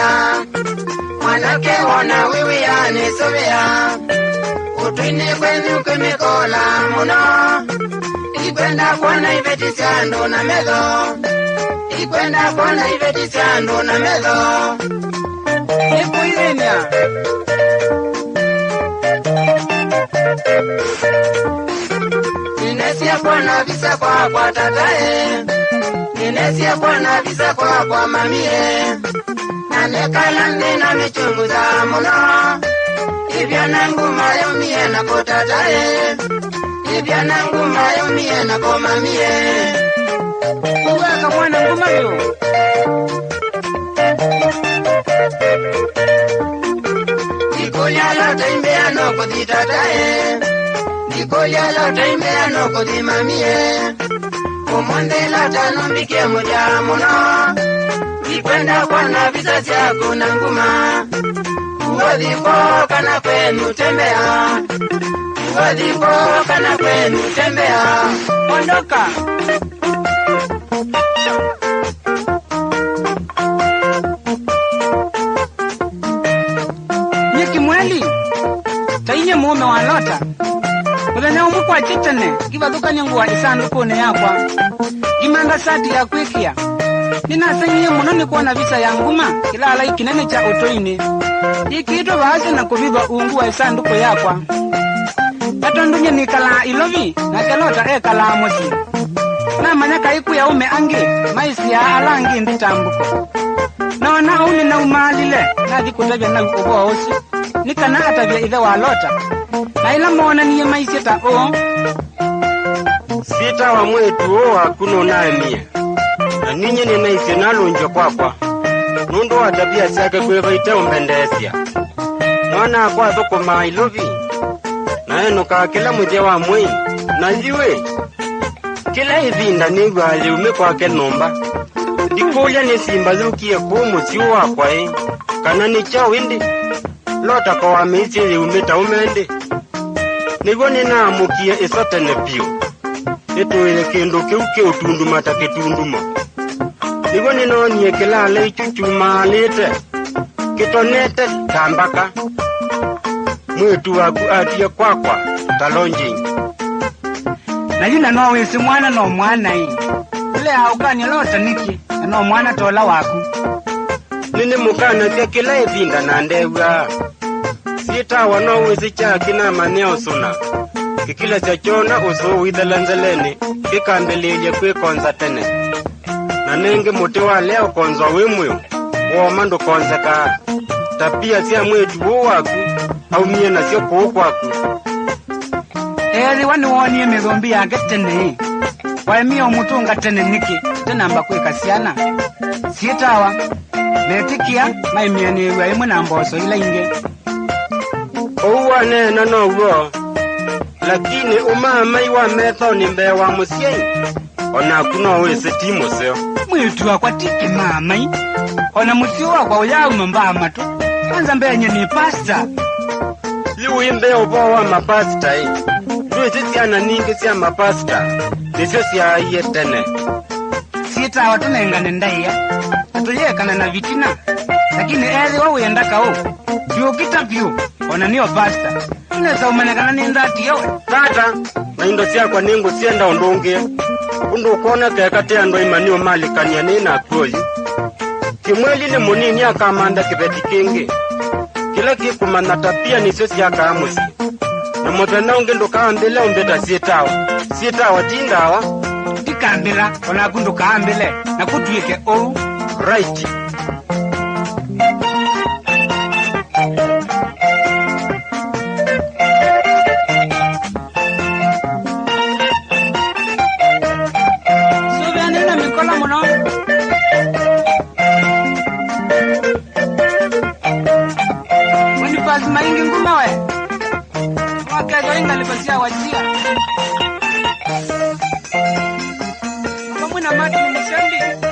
nisomea mwanake wona wiwi ya nisomea utwini kwenu kumikola muno ikwenda kuona ivetisyando na medho ikwenda kuona ivetisyando na medho Nikuirenia Ninesia bwana visa kwa tatae Ninesia bwana visa kwa mamie Nanekala nina michunguza muno Ibya nanguma yomie na kotatae Ibya nanguma yomie na komamie Uweka mwana nguma yo Nikolia lota imbea no kodi tatae Nikolia lota imbea no kodi mamie Umonde lota nombike moja muno Ikwenda kwa na visa siako na nguma Uwadhiko kana kwenu tembea Uwadhiko kana kwenu tembea Ondoka Nyeki mweli Tainye mume wa lota Muthenya umu kwa chitene Kivathuka nyangua isandukune yakwa Imanga sati ya kwikia Ninasanyie muno ni kuona visa ya nguma Kilala ikinene cha utoini Ikiitwa vaase na kuviva uungu wa isanduku yakwa Natondunye nikala ilovi na kelota kala mosi Na manyaka iku ya ume angi Maisi ya alangi nditambuko Naona uni na umalile Nathi kutavya na ukoboa osi Nikana atavya ithe wa lota Na ila mona niye maisi ta o Sita wa mwetu o hakuno nae mie Na ninyi ni naisi nalunjo kwakwa Nundu wa tabia siake kweva ite umbendesia Mwana kwa thoko mailovi Na enuka kila mwite wa mwei Na yiwe Kila ivinda nigwa liume kwake nomba Dikulia ni simba zukie kumu siu wakwa Kana ni chao windi Lota kwa wameisi liumita umende Nigwa nina amukia isotene pio Nituile kindu kiuke utundumata kitunduma Nigwa ninonie kilala ichuchuma alite Kitonete tambaka Mwetu waku atia kwakwa talonjing Na yuna no wisi mwana no mwana hii Ile haukani lota niki No mwana tola waku Nini mukana kia kila evinda na ndewa Sita wano wisi chaki na maneo suna Kikila chachona usu withalanzeleni Kikandelile kwe konza tene Na nenge muti wa leo konza wimwyo Womando konza ka Tapia siya mwetu wo waku Au mie na siyo kuhu kwaku Eri wani woni mithombi yake tene Waemia umutunga tene niki Tena amba kweka siana Sietawa Netikia maimia niwa imu na mboso ila inge Uwa nena no uwa Lakini umamai wa methoni mbewa musiei Ona kuno wese timo seo Mwitu wakwa tiki mamai Ona musio wakwa uyau mbama tu Kwanza mbenye ni pasta Liu imbe ubowa mapasta Duwe siya ningi siya mapasta Nisio siya iye tene Sietawa tunengane ndaiya Atuyekana na vitina Lakini eri wa uyendaka u Vyo kita vyo Ona niyo pasta Unesa umanekana ni ndati yowe Tata Na indo siya kwa ningu sienda undungie Undu ukona kekate ando imaniyo mali kanya nina kuoyi Kimweli ni munini akamanda kipeti kingi Kila kikumana tapia nisio siya kaamusi Na motana ungendo kaambele umbeta Sietawa tindawa Tikambila Ona kundu kaambile Na kutuyeke oru Right Subianina mikola muno Wanipazi maingi nguma we Wakazo inga lipasia wajia Kwa muna mati mnishambi